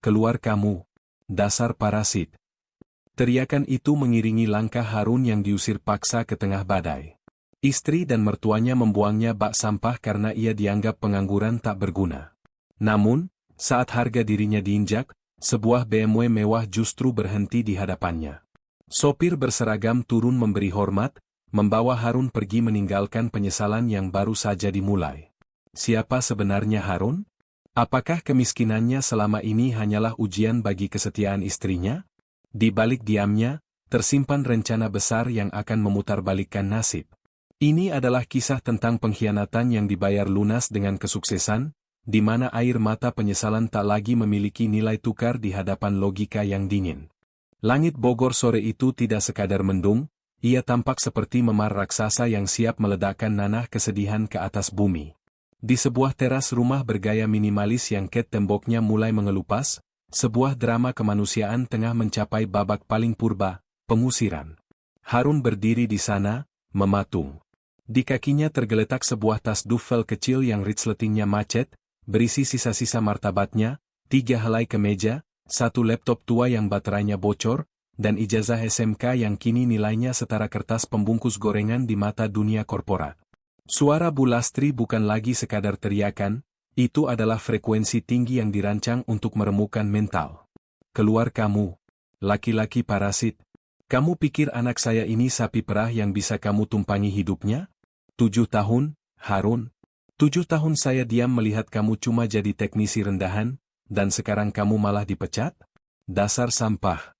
keluar kamu. Dasar parasit. Teriakan itu mengiringi langkah Harun yang diusir paksa ke tengah badai. Istri dan mertuanya membuangnya bak sampah karena ia dianggap pengangguran tak berguna. Namun, saat harga dirinya diinjak, sebuah BMW mewah justru berhenti di hadapannya. Sopir berseragam turun memberi hormat, membawa Harun pergi meninggalkan penyesalan yang baru saja dimulai. Siapa sebenarnya Harun? Apakah kemiskinannya selama ini hanyalah ujian bagi kesetiaan istrinya? Di balik diamnya, tersimpan rencana besar yang akan memutarbalikkan nasib. Ini adalah kisah tentang pengkhianatan yang dibayar lunas dengan kesuksesan, di mana air mata penyesalan tak lagi memiliki nilai tukar di hadapan logika yang dingin. Langit Bogor sore itu tidak sekadar mendung, ia tampak seperti memar raksasa yang siap meledakkan nanah kesedihan ke atas bumi. Di sebuah teras rumah bergaya minimalis yang cat temboknya mulai mengelupas, sebuah drama kemanusiaan tengah mencapai babak paling purba, pengusiran. Harun berdiri di sana, mematung. Di kakinya tergeletak sebuah tas duffel kecil yang resletingnya macet, berisi sisa-sisa martabatnya, 3 helai kemeja, 1 laptop tua yang baterainya bocor, dan ijazah SMK yang kini nilainya setara kertas pembungkus gorengan di mata dunia korporat. Suara Bu Lastri bukan lagi sekadar teriakan, itu adalah frekuensi tinggi yang dirancang untuk meremukkan mental. Keluar kamu, laki-laki parasit. Kamu pikir anak saya ini sapi perah yang bisa kamu tumpangi hidupnya? 7 tahun, Harun. 7 tahun saya diam melihat kamu cuma jadi teknisi rendahan, dan sekarang kamu malah dipecat? Dasar sampah.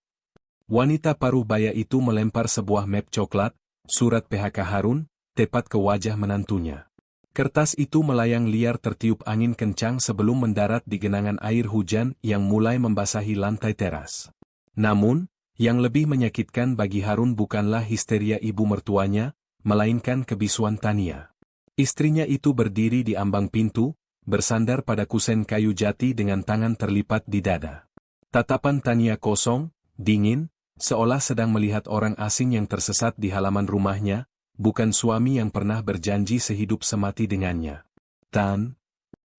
Wanita paruh baya itu melempar sebuah map coklat, surat PHK Harun, tepat ke wajah menantunya. Kertas itu melayang liar tertiup angin kencang sebelum mendarat di genangan air hujan yang mulai membasahi lantai teras. Namun, yang lebih menyakitkan bagi Harun bukanlah histeria ibu mertuanya, melainkan kebisuan Tania. Istrinya itu berdiri di ambang pintu, bersandar pada kusen kayu jati dengan tangan terlipat di dada. Tatapan Tania kosong, dingin, seolah sedang melihat orang asing yang tersesat di halaman rumahnya, bukan suami yang pernah berjanji sehidup semati dengannya.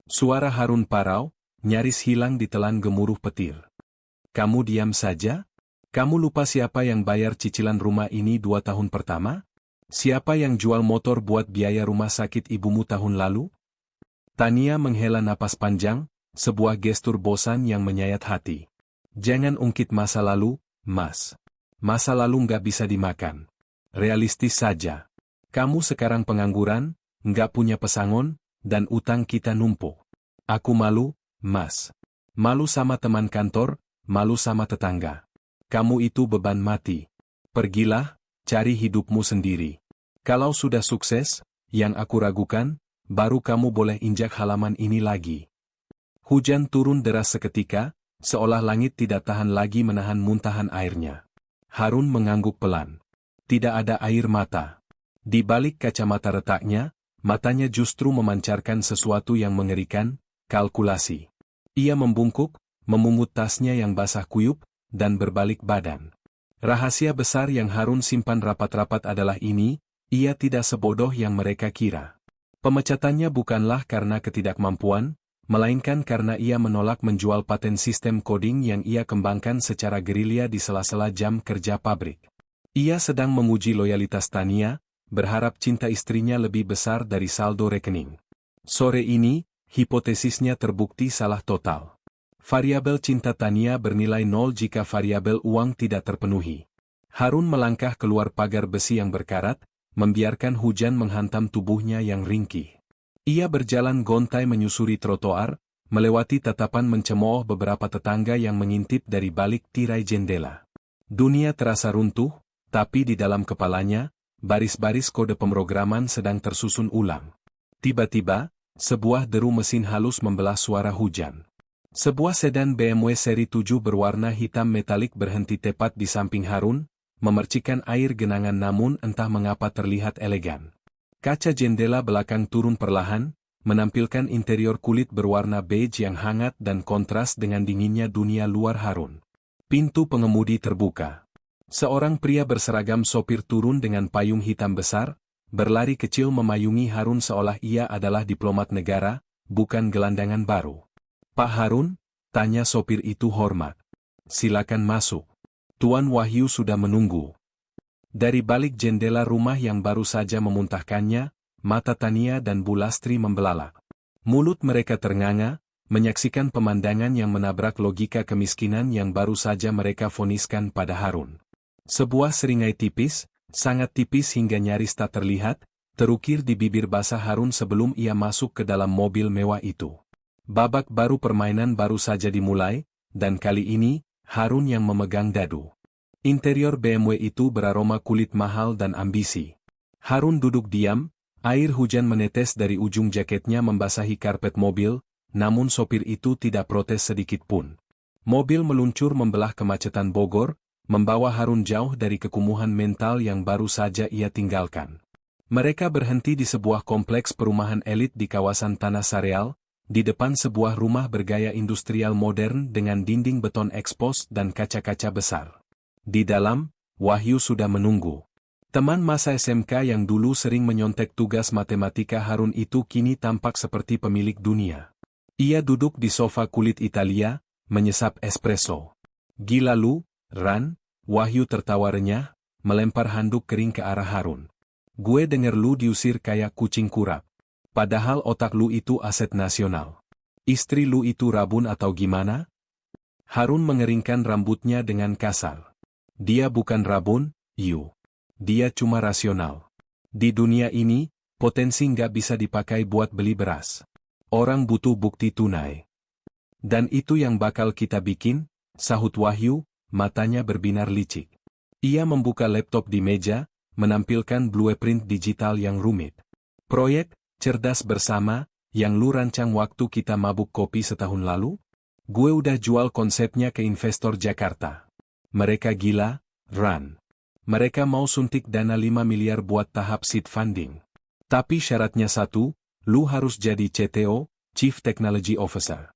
Suara Harun parau, nyaris hilang ditelan gemuruh petir. Kamu diam saja? Kamu lupa siapa yang bayar cicilan rumah ini 2 tahun pertama? Siapa yang jual motor buat biaya rumah sakit ibumu tahun lalu? Tania menghela napas panjang, sebuah gestur bosan yang menyayat hati. Jangan ungkit masa lalu, Mas. Masa lalu nggak bisa dimakan. Realistis saja. Kamu sekarang pengangguran, nggak punya pesangon, dan utang kita numpuk. Aku malu, Mas. Malu sama teman kantor, malu sama tetangga. Kamu itu beban mati. Pergilah, cari hidupmu sendiri. Kalau sudah sukses, yang aku ragukan, baru kamu boleh injak halaman ini lagi. Hujan turun deras seketika, seolah langit tidak tahan lagi menahan muntahan airnya. Harun mengangguk pelan. Tidak ada air mata. Di balik kacamata retaknya, matanya justru memancarkan sesuatu yang mengerikan, kalkulasi. Ia membungkuk, memungut tasnya yang basah kuyup, dan berbalik badan. Rahasia besar yang Harun simpan rapat-rapat adalah ini, ia tidak sebodoh yang mereka kira. Pemecatannya bukanlah karena ketidakmampuan, melainkan karena ia menolak menjual paten sistem coding yang ia kembangkan secara gerilya di sela-sela jam kerja pabrik. Ia sedang menguji loyalitas Tania, berharap cinta istrinya lebih besar dari saldo rekening. Sore ini, hipotesisnya terbukti salah total. Variabel cinta Tania bernilai 0 jika variabel uang tidak terpenuhi. Harun melangkah keluar pagar besi yang berkarat, membiarkan hujan menghantam tubuhnya yang ringkih. Ia berjalan gontai menyusuri trotoar, melewati tatapan mencemooh beberapa tetangga yang mengintip dari balik tirai jendela. Dunia terasa runtuh, tapi di dalam kepalanya, baris-baris kode pemrograman sedang tersusun ulang. Tiba-tiba, sebuah deru mesin halus membelah suara hujan. Sebuah sedan BMW seri 7 berwarna hitam metalik berhenti tepat di samping Harun, memercikan air genangan namun entah mengapa terlihat elegan. Kaca jendela belakang turun perlahan, menampilkan interior kulit berwarna beige yang hangat dan kontras dengan dinginnya dunia luar Harun. Pintu pengemudi terbuka. Seorang pria berseragam sopir turun dengan payung hitam besar, berlari kecil memayungi Harun seolah ia adalah diplomat negara, bukan gelandangan baru. Pak Harun, Tanya sopir itu hormat. Silakan masuk. Tuan Wahyu sudah menunggu. Dari balik jendela rumah yang baru saja memuntahkannya, mata Tania dan Bu Lastri membelalak. Mulut mereka ternganga, menyaksikan pemandangan yang menabrak logika kemiskinan yang baru saja mereka voniskan pada Harun. Sebuah seringai tipis, sangat tipis hingga nyaris tak terlihat, terukir di bibir basah Harun sebelum ia masuk ke dalam mobil mewah itu. Babak baru permainan baru saja dimulai, dan kali ini, Harun yang memegang dadu. Interior BMW itu beraroma kulit mahal dan ambisi. Harun duduk diam, air hujan menetes dari ujung jaketnya membasahi karpet mobil, namun sopir itu tidak protes sedikit pun. Mobil meluncur membelah kemacetan Bogor, membawa Harun jauh dari kekumuhan mental yang baru saja ia tinggalkan. Mereka berhenti di sebuah kompleks perumahan elit di kawasan Tanah Sareal, di depan sebuah rumah bergaya industrial modern dengan dinding beton ekspos dan kaca-kaca besar. Di dalam, Wahyu sudah menunggu. Teman masa SMK yang dulu sering menyontek tugas matematika Harun itu kini tampak seperti pemilik dunia. Ia duduk di sofa kulit Italia, menyesap espresso. Gila lu, Ran, Wahyu tertawa renyah, melempar handuk kering ke arah Harun. Gue denger lu diusir kayak kucing kurap. Padahal otak lu itu aset nasional. Istri lu itu rabun atau gimana? Harun mengeringkan rambutnya dengan kasar. Dia bukan rabun, Yu. Dia cuma rasional. Di dunia ini, potensi nggak bisa dipakai buat beli beras. Orang butuh bukti tunai. Dan itu yang bakal kita bikin, sahut Wahyu, matanya berbinar licik. Ia membuka laptop di meja, menampilkan blueprint digital yang rumit. Proyek, cerdas bersama, yang lu rancang waktu kita mabuk kopi setahun lalu? Gue udah jual konsepnya ke investor Jakarta. Mereka gila, Ran. Mereka mau suntik dana 5 miliar buat tahap seed funding. Tapi syaratnya satu, lu harus jadi CTO, Chief Technology Officer.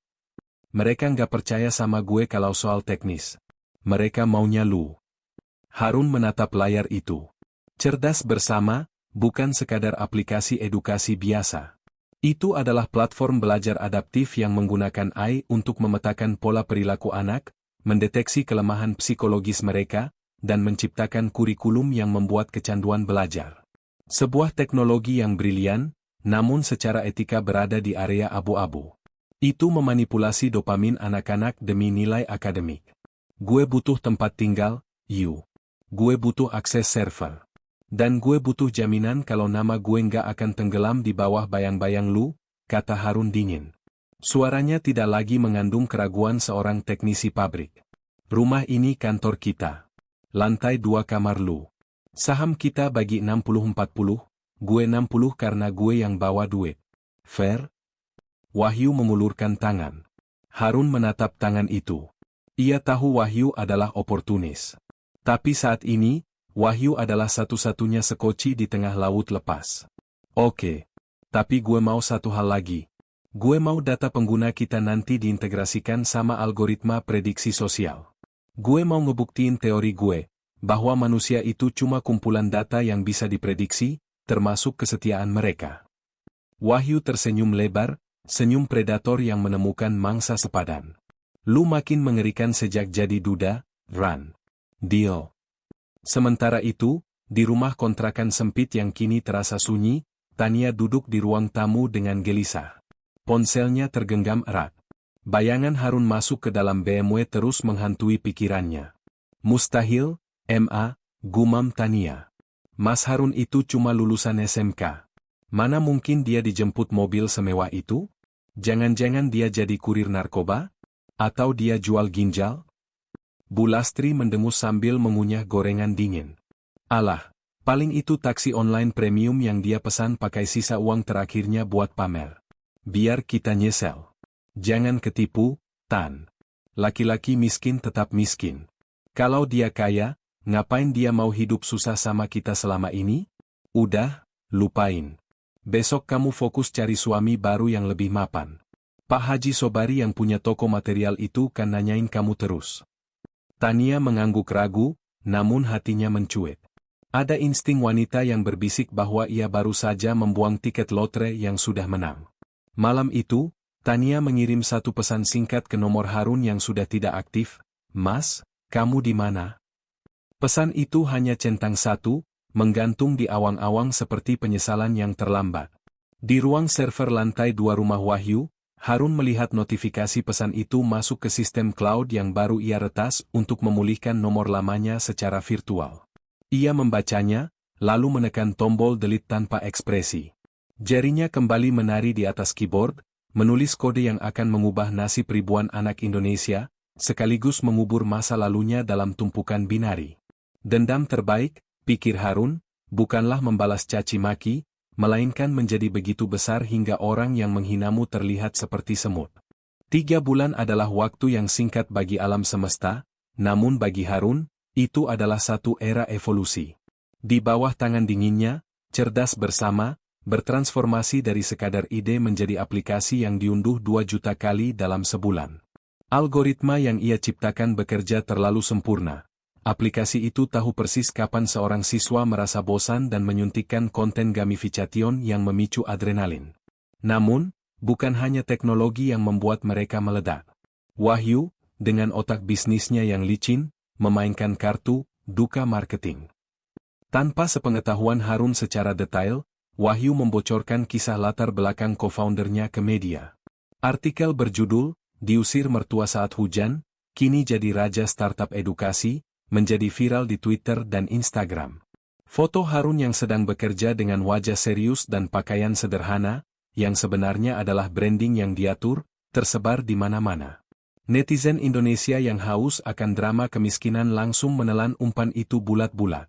Mereka nggak percaya sama gue kalau soal teknis. Mereka maunya lu. Harun menatap layar itu. Cerdas bersama, bukan sekadar aplikasi edukasi biasa. Itu adalah platform belajar adaptif yang menggunakan AI untuk memetakan pola perilaku anak, mendeteksi kelemahan psikologis mereka, dan menciptakan kurikulum yang membuat kecanduan belajar. Sebuah teknologi yang brilian, namun secara etika berada di area abu-abu. Itu memanipulasi dopamin anak-anak demi nilai akademik. Gue butuh tempat tinggal, Yu. Gue butuh akses server. Dan gue butuh jaminan kalau nama gue nggak akan tenggelam di bawah bayang-bayang lu, kata Harun dingin. Suaranya tidak lagi mengandung keraguan seorang teknisi pabrik. Rumah ini kantor kita. Lantai 2 kamar lu. Saham kita bagi 60-40, gue 60 karena gue yang bawa duit. Fair? Wahyu mengulurkan tangan. Harun menatap tangan itu. Ia tahu Wahyu adalah oportunis. Tapi saat ini, Wahyu adalah satu-satunya sekoci di tengah laut lepas. Oke. Tapi gue mau satu hal lagi. Gue mau data pengguna kita nanti diintegrasikan sama algoritma prediksi sosial. Gue mau ngebuktiin teori gue, bahwa manusia itu cuma kumpulan data yang bisa diprediksi, termasuk kesetiaan mereka. Wahyu tersenyum lebar, senyum predator yang menemukan mangsa sepadan. Lu makin mengerikan sejak jadi duda, Ran. Deal. Sementara itu, di rumah kontrakan sempit yang kini terasa sunyi, Tania duduk di ruang tamu dengan gelisah. Ponselnya tergenggam erat. Bayangan Harun masuk ke dalam BMW terus menghantui pikirannya. Mustahil, MA, gumam Tania. Mas Harun itu cuma lulusan SMK. Mana mungkin dia dijemput mobil semewah itu? Jangan-jangan dia jadi kurir narkoba? Atau dia jual ginjal? Bu Lastri mendengus sambil mengunyah gorengan dingin. Alah, paling itu taksi online premium yang dia pesan pakai sisa uang terakhirnya buat pamer. Biar kita nyesel. Jangan ketipu, Tan. Laki-laki miskin tetap miskin. Kalau dia kaya, ngapain dia mau hidup susah sama kita selama ini? Udah, lupain. Besok kamu fokus cari suami baru yang lebih mapan. Pak Haji Sobari yang punya toko material itu kan nanyain kamu terus. Tania mengangguk ragu, namun hatinya mencuit. Ada insting wanita yang berbisik bahwa ia baru saja membuang tiket lotre yang sudah menang. Malam itu, Tania mengirim satu pesan singkat ke nomor Harun yang sudah tidak aktif, "Mas, kamu di mana?" Pesan itu hanya centang satu, menggantung di awang-awang seperti penyesalan yang terlambat. Di ruang server lantai 2 rumah Wahyu, Harun melihat notifikasi pesan itu masuk ke sistem cloud yang baru ia retas untuk memulihkan nomor lamanya secara virtual. Ia membacanya, lalu menekan tombol delete tanpa ekspresi. Jarinya kembali menari di atas keyboard, menulis kode yang akan mengubah nasib ribuan anak Indonesia, sekaligus mengubur masa lalunya dalam tumpukan binari. Dendam terbaik, pikir Harun, bukanlah membalas caci maki, melainkan menjadi begitu besar hingga orang yang menghinamu terlihat seperti semut. 3 bulan adalah waktu yang singkat bagi alam semesta, namun bagi Harun, itu adalah satu era evolusi. Di bawah tangan dinginnya, cerdas bersama, bertransformasi dari sekadar ide menjadi aplikasi yang diunduh 2 juta kali dalam sebulan. Algoritma yang ia ciptakan bekerja terlalu sempurna. Aplikasi itu tahu persis kapan seorang siswa merasa bosan dan menyuntikkan konten gamification yang memicu adrenalin. Namun, bukan hanya teknologi yang membuat mereka meledak. Wahyu, dengan otak bisnisnya yang licin, memainkan kartu, duka marketing. Tanpa sepengetahuan Harun secara detail, Wahyu membocorkan kisah latar belakang co-foundernya ke media. Artikel berjudul, "Diusir Mertua Saat Hujan, Kini Jadi Raja Startup Edukasi," menjadi viral di Twitter dan Instagram. Foto Harun yang sedang bekerja dengan wajah serius dan pakaian sederhana, yang sebenarnya adalah branding yang diatur, tersebar di mana-mana. Netizen Indonesia yang haus akan drama kemiskinan langsung menelan umpan itu bulat-bulat.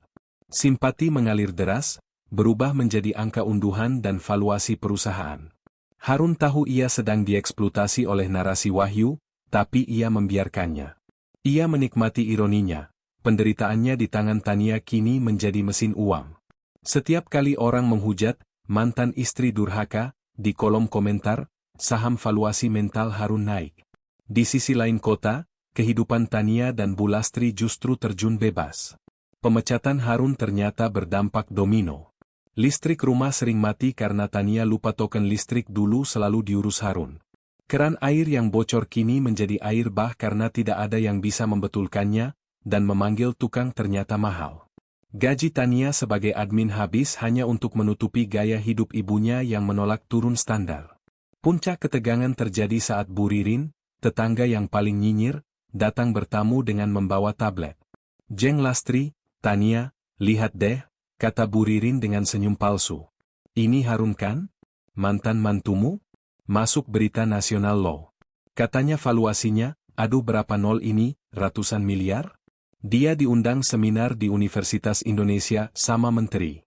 Simpati mengalir deras, berubah menjadi angka unduhan dan valuasi perusahaan. Harun tahu ia sedang dieksploitasi oleh narasi Wahyu, tapi ia membiarkannya. Ia menikmati ironinya. Penderitaannya di tangan Tania kini menjadi mesin uang. Setiap kali orang menghujat, mantan istri durhaka, di kolom komentar, saham valuasi mental Harun naik. Di sisi lain kota, kehidupan Tania dan Bulastri justru terjun bebas. Pemecatan Harun ternyata berdampak domino. Listrik rumah sering mati karena Tania lupa token listrik dulu selalu diurus Harun. Keran air yang bocor kini menjadi air bah karena tidak ada yang bisa membetulkannya, dan memanggil tukang ternyata mahal. Gaji Tania sebagai admin habis hanya untuk menutupi gaya hidup ibunya yang menolak turun standar. Puncak ketegangan terjadi saat Bu Ririn, tetangga yang paling nyinyir, datang bertamu dengan membawa tablet. "Jeng Lastri, Tania, lihat deh," kata Bu Ririn dengan senyum palsu. "Ini Harun kan? Mantan mantumu? Masuk berita nasional loh. Katanya valuasinya, aduh berapa nol ini, ratusan miliar?" Dia diundang seminar di Universitas Indonesia sama menteri.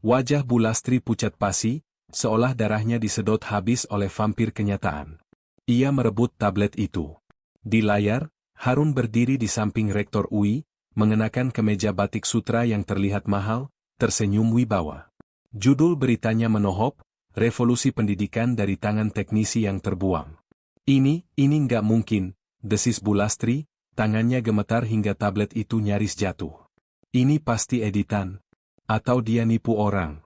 Wajah Bulastri pucat pasi, seolah darahnya disedot habis oleh vampir kenyataan. Ia merebut tablet itu. Di layar, Harun berdiri di samping Rektor UI, mengenakan kemeja batik sutra yang terlihat mahal, tersenyum wibawa. Judul beritanya menohok, "Revolusi Pendidikan dari Tangan Teknisi yang Terbuang." Ini nggak mungkin, desis Bulastri. Tangannya gemetar hingga tablet itu nyaris jatuh. "Ini pasti editan. Atau dia nipu orang."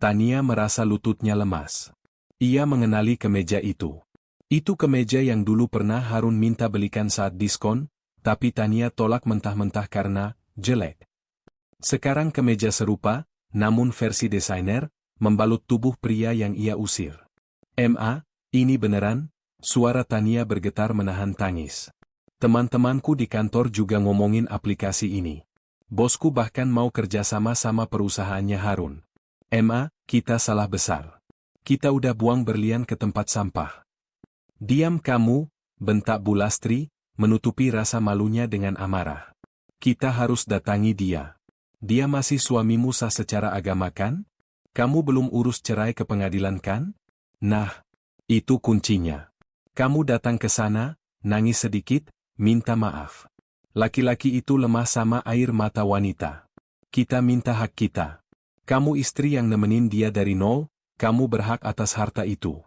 Tania merasa lututnya lemas. Ia mengenali kemeja itu. Itu kemeja yang dulu pernah Harun minta belikan saat diskon, tapi Tania tolak mentah-mentah karena jelek. Sekarang kemeja serupa, namun versi desainer, membalut tubuh pria yang ia usir. Ini beneran?" Suara Tania bergetar menahan tangis. "Teman-temanku di kantor juga ngomongin aplikasi ini. Bosku bahkan mau kerjasama sama perusahaannya Harun." Kita salah besar. Kita udah buang berlian ke tempat sampah." "Diam kamu," bentak Bulastri, menutupi rasa malunya dengan amarah. "Kita harus datangi dia. Dia masih suamimu sah secara agama kan? Kamu belum urus cerai ke pengadilan kan? Nah, itu kuncinya. Kamu datang ke sana, nangis sedikit, minta maaf. Laki-laki itu lemah sama air mata wanita. Kita minta hak kita. Kamu istri yang nemenin dia dari nol, kamu berhak atas harta itu."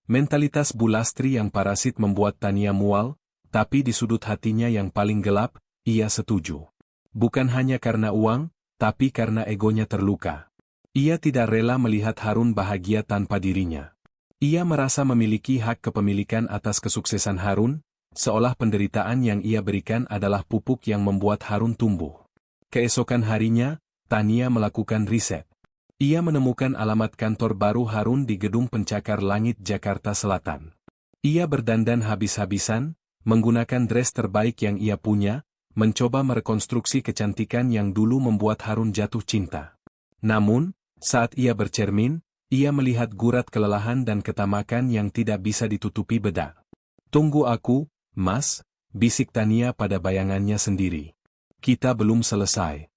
Mentalitas Bulastri yang parasit membuat Tania mual, tapi di sudut hatinya yang paling gelap, ia setuju. Bukan hanya karena uang, tapi karena egonya terluka. Ia tidak rela melihat Harun bahagia tanpa dirinya. Ia merasa memiliki hak kepemilikan atas kesuksesan Harun, seolah penderitaan yang ia berikan adalah pupuk yang membuat Harun tumbuh. Keesokan harinya, Tania melakukan riset. Ia menemukan alamat kantor baru Harun di Gedung Pencakar Langit Jakarta Selatan. Ia berdandan habis-habisan, menggunakan dress terbaik yang ia punya, mencoba merekonstruksi kecantikan yang dulu membuat Harun jatuh cinta. Namun, saat ia bercermin, ia melihat gurat kelelahan dan ketamakan yang tidak bisa ditutupi bedak. "Tunggu aku, Mas," bisik Tania pada bayangannya sendiri. "Kita belum selesai."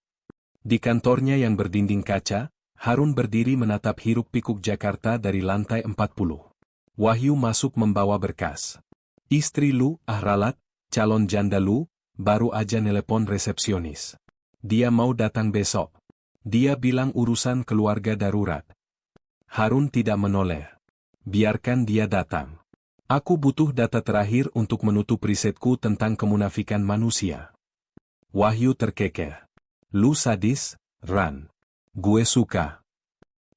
Di kantornya yang berdinding kaca, Harun berdiri menatap hiruk-pikuk Jakarta dari lantai 40. Wahyu masuk membawa berkas. "Istri lu, ralat, calon janda lu, baru aja nelepon resepsionis. Dia mau datang besok. Dia bilang urusan keluarga darurat." Harun tidak menoleh. "Biarkan dia datang. Aku butuh data terakhir untuk menutup risetku tentang kemunafikan manusia." Wahyu terkekeh. "Lu sadis, Ran. Gue suka."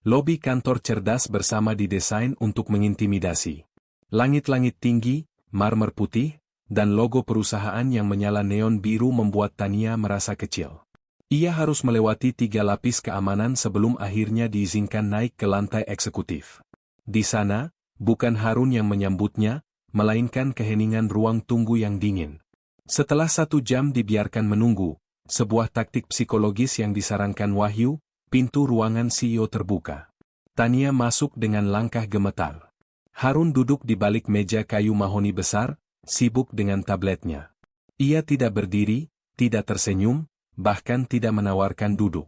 Lobi kantor cerdas bersama didesain untuk mengintimidasi. Langit-langit tinggi, marmer putih, dan logo perusahaan yang menyala neon biru membuat Tania merasa kecil. Ia harus melewati 3 lapis keamanan sebelum akhirnya diizinkan naik ke lantai eksekutif. Di sana, bukan Harun yang menyambutnya, melainkan keheningan ruang tunggu yang dingin. Setelah 1 jam dibiarkan menunggu, sebuah taktik psikologis yang disarankan Wahyu, pintu ruangan CEO terbuka. Tania masuk dengan langkah gemetar. Harun duduk di balik meja kayu mahoni besar, sibuk dengan tabletnya. Ia tidak berdiri, tidak tersenyum, bahkan tidak menawarkan duduk.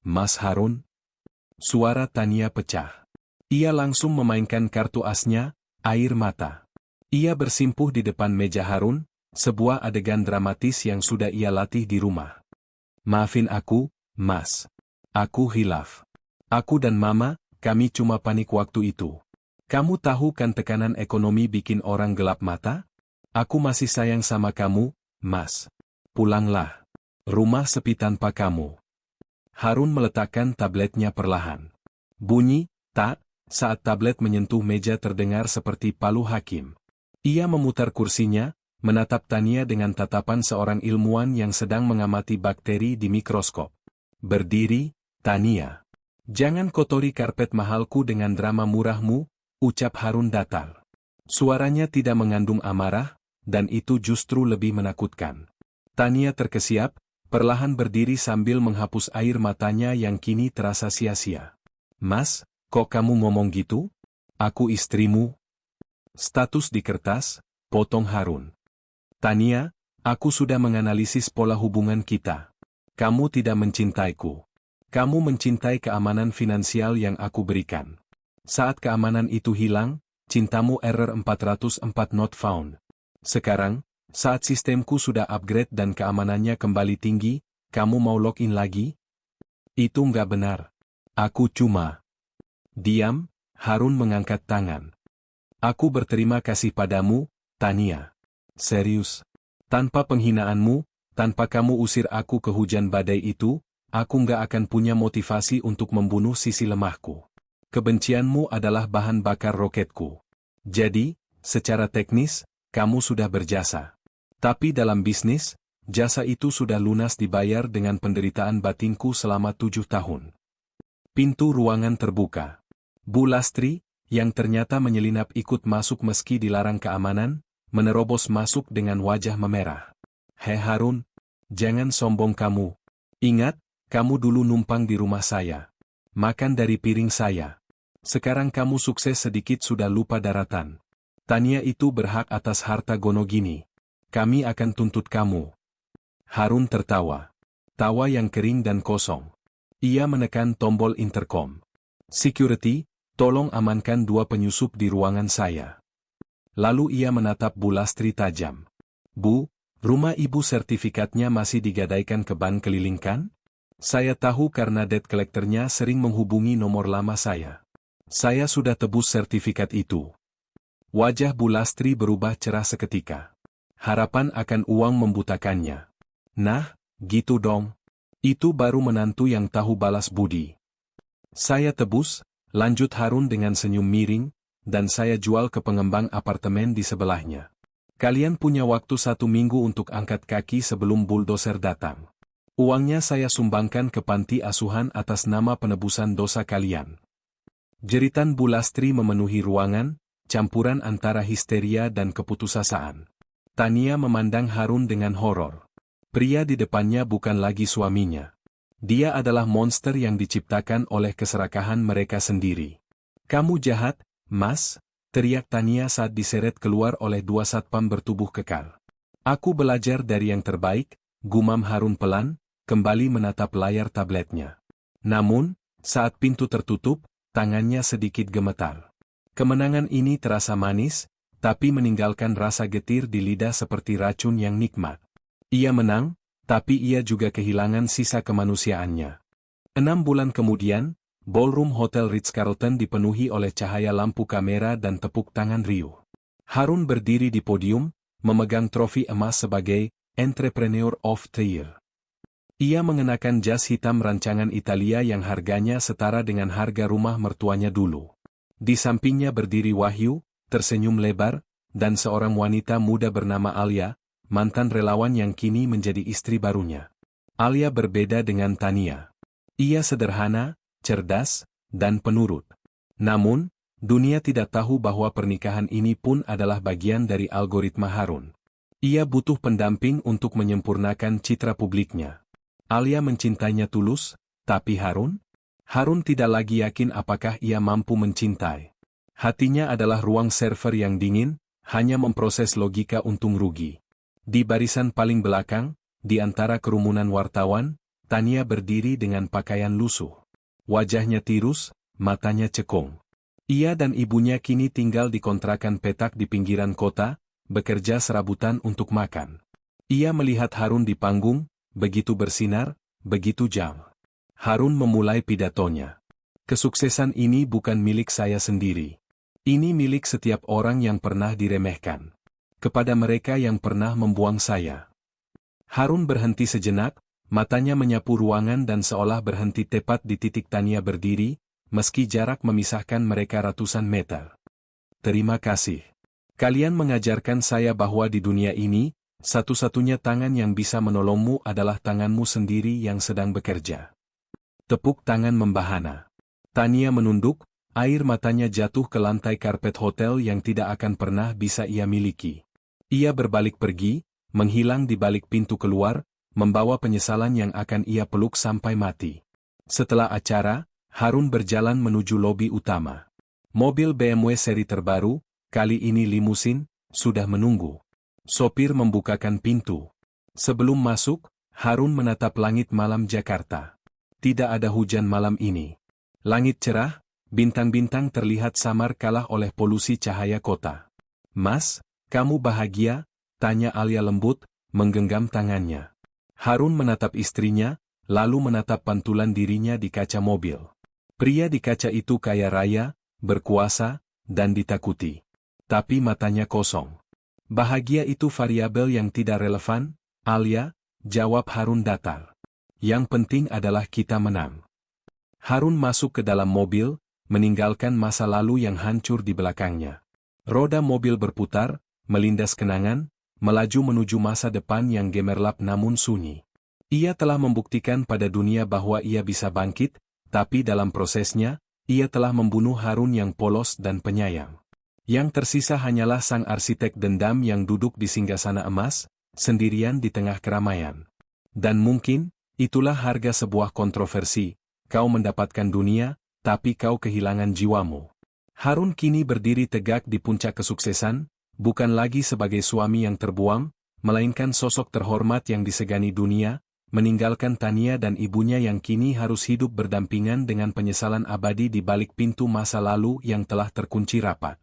"Mas Harun?" Suara Tania pecah. Ia langsung memainkan kartu asnya, air mata. Ia bersimpuh di depan meja Harun, sebuah adegan dramatis yang sudah ia latih di rumah. "Maafin aku, Mas. Aku hilaf. Aku dan Mama, kami cuma panik waktu itu. Kamu tahu kan tekanan ekonomi bikin orang gelap mata? Aku masih sayang sama kamu, Mas. Pulanglah. Rumah sepi tanpa kamu." Harun meletakkan tabletnya perlahan. Bunyi, tak, saat tablet menyentuh meja terdengar seperti palu hakim. Ia memutar kursinya, menatap Tania dengan tatapan seorang ilmuwan yang sedang mengamati bakteri di mikroskop. "Berdiri, Tania. Jangan kotori karpet mahalku dengan drama murahmu," ucap Harun datar. Suaranya tidak mengandung amarah, dan itu justru lebih menakutkan. Tania terkesiap, perlahan berdiri sambil menghapus air matanya yang kini terasa sia-sia. "Mas, kok kamu ngomong gitu? Aku istrimu." "Status di kertas," potong Harun. "Tania, aku sudah menganalisis pola hubungan kita. Kamu tidak mencintaiku. Kamu mencintai keamanan finansial yang aku berikan. Saat keamanan itu hilang, cintamu error 404 not found. Sekarang, saat sistemku sudah upgrade dan keamanannya kembali tinggi, kamu mau login lagi? Itu nggak benar. Aku cuma..." "Diam," Harun mengangkat tangan. "Aku berterima kasih padamu, Tania. Serius. Tanpa penghinaanmu, tanpa kamu usir aku ke hujan badai itu, aku nggak akan punya motivasi untuk membunuh sisi lemahku. Kebencianmu adalah bahan bakar roketku. Jadi, secara teknis, kamu sudah berjasa. Tapi dalam bisnis, jasa itu sudah lunas dibayar dengan penderitaan batinku selama 7 tahun." Pintu ruangan terbuka. Bu Lastri, yang ternyata menyelinap ikut masuk meski dilarang keamanan, menerobos masuk dengan wajah memerah. "Hei Harun, jangan sombong kamu. Ingat, kamu dulu numpang di rumah saya. Makan dari piring saya. Sekarang kamu sukses sedikit sudah lupa daratan. Tania itu berhak atas harta gono gini. Kami akan tuntut kamu." Harun tertawa. Tawa yang kering dan kosong. Ia menekan tombol intercom. "Security, tolong amankan 2 penyusup di ruangan saya." Lalu ia menatap Bu Lastri tajam. "Bu, rumah ibu sertifikatnya masih digadaikan ke bank keliling kan? Saya tahu karena debt collector-nya sering menghubungi nomor lama saya. Saya sudah tebus sertifikat itu." Wajah Bu Lastri berubah cerah seketika. Harapan akan uang membutakannya. "Nah, gitu dong. Itu baru menantu yang tahu balas budi." "Saya tebus," lanjut Harun dengan senyum miring, dan saya jual ke pengembang apartemen di sebelahnya. Kalian punya waktu 1 minggu untuk angkat kaki sebelum buldoser datang. Uangnya saya sumbangkan ke panti asuhan atas nama penebusan dosa kalian." Jeritan Bu Lastri memenuhi ruangan, campuran antara histeria dan keputusasaan. Tania memandang Harun dengan horor. Pria di depannya bukan lagi suaminya. Dia adalah monster yang diciptakan oleh keserakahan mereka sendiri. "Kamu jahat, Mas," teriak Tania saat diseret keluar oleh 2 satpam bertubuh kekar. "Aku belajar dari yang terbaik," gumam Harun pelan, kembali menatap layar tabletnya. Namun, saat pintu tertutup, tangannya sedikit gemetar. Kemenangan ini terasa manis, tapi meninggalkan rasa getir di lidah seperti racun yang nikmat. Ia menang, tapi ia juga kehilangan sisa kemanusiaannya. 6 bulan kemudian, ballroom Hotel Ritz-Carlton dipenuhi oleh cahaya lampu kamera dan tepuk tangan riuh. Harun berdiri di podium, memegang trofi emas sebagai Entrepreneur of the Year. Ia mengenakan jas hitam rancangan Italia yang harganya setara dengan harga rumah mertuanya dulu. Di sampingnya berdiri Wahyu, tersenyum lebar, dan seorang wanita muda bernama Alia, mantan relawan yang kini menjadi istri barunya. Alia berbeda dengan Tania. Ia sederhana, cerdas, dan penurut. Namun, dunia tidak tahu bahwa pernikahan ini pun adalah bagian dari algoritma Harun. Ia butuh pendamping untuk menyempurnakan citra publiknya. Alia mencintainya tulus, tapi Harun? Harun tidak lagi yakin apakah ia mampu mencintai. Hatinya adalah ruang server yang dingin, hanya memproses logika untung rugi. Di barisan paling belakang, di antara kerumunan wartawan, Tania berdiri dengan pakaian lusuh. Wajahnya tirus, matanya cekung. Ia dan ibunya kini tinggal di kontrakan petak di pinggiran kota, bekerja serabutan untuk makan. Ia melihat Harun di panggung, begitu bersinar, begitu jam. Harun memulai pidatonya. "Kesuksesan ini bukan milik saya sendiri. Ini milik setiap orang yang pernah diremehkan. Kepada mereka yang pernah membuang saya." Harun berhenti sejenak, matanya menyapu ruangan dan seolah berhenti tepat di titik Tania berdiri, meski jarak memisahkan mereka ratusan meter. "Terima kasih. Kalian mengajarkan saya bahwa di dunia ini, satu-satunya tangan yang bisa menolongmu adalah tanganmu sendiri yang sedang bekerja." Tepuk tangan membahana. Tania menunduk, air matanya jatuh ke lantai karpet hotel yang tidak akan pernah bisa ia miliki. Ia berbalik pergi, menghilang di balik pintu keluar, membawa penyesalan yang akan ia peluk sampai mati. Setelah acara, Harun berjalan menuju lobi utama. Mobil BMW seri terbaru, kali ini limusin, sudah menunggu. Sopir membukakan pintu. Sebelum masuk, Harun menatap langit malam Jakarta. Tidak ada hujan malam ini. Langit cerah, bintang-bintang terlihat samar kalah oleh polusi cahaya kota. "Mas, kamu bahagia?" tanya Alia lembut, menggenggam tangannya. Harun menatap istrinya, lalu menatap pantulan dirinya di kaca mobil. Pria di kaca itu kaya raya, berkuasa, dan ditakuti. Tapi matanya kosong. "Bahagia itu variabel yang tidak relevan, Alia," jawab Harun datar. "Yang penting adalah kita menang." Harun masuk ke dalam mobil, meninggalkan masa lalu yang hancur di belakangnya. Roda mobil berputar, melindas kenangan, melaju menuju masa depan yang gemerlap namun sunyi. Ia telah membuktikan pada dunia bahwa ia bisa bangkit, tapi dalam prosesnya, ia telah membunuh Harun yang polos dan penyayang. Yang tersisa hanyalah sang arsitek dendam yang duduk di singgasana emas, sendirian di tengah keramaian. Dan mungkin, itulah harga sebuah kontroversi, kau mendapatkan dunia, tapi kau kehilangan jiwamu. Harun kini berdiri tegak di puncak kesuksesan, bukan lagi sebagai suami yang terbuang, melainkan sosok terhormat yang disegani dunia, meninggalkan Tania dan ibunya yang kini harus hidup berdampingan dengan penyesalan abadi di balik pintu masa lalu yang telah terkunci rapat.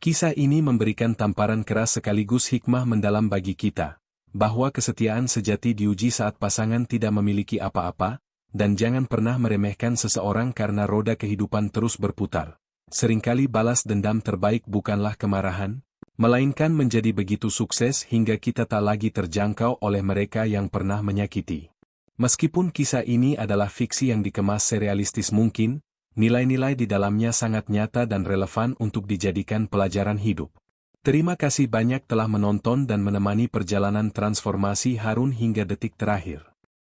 Kisah ini memberikan tamparan keras sekaligus hikmah mendalam bagi kita, bahwa kesetiaan sejati diuji saat pasangan tidak memiliki apa-apa, dan jangan pernah meremehkan seseorang karena roda kehidupan terus berputar. Seringkali balas dendam terbaik bukanlah kemarahan, melainkan menjadi begitu sukses hingga kita tak lagi terjangkau oleh mereka yang pernah menyakiti. Meskipun kisah ini adalah fiksi yang dikemas serealistis mungkin, nilai-nilai di dalamnya sangat nyata dan relevan untuk dijadikan pelajaran hidup. Terima kasih banyak telah menonton dan menemani perjalanan transformasi Harun hingga detik terakhir.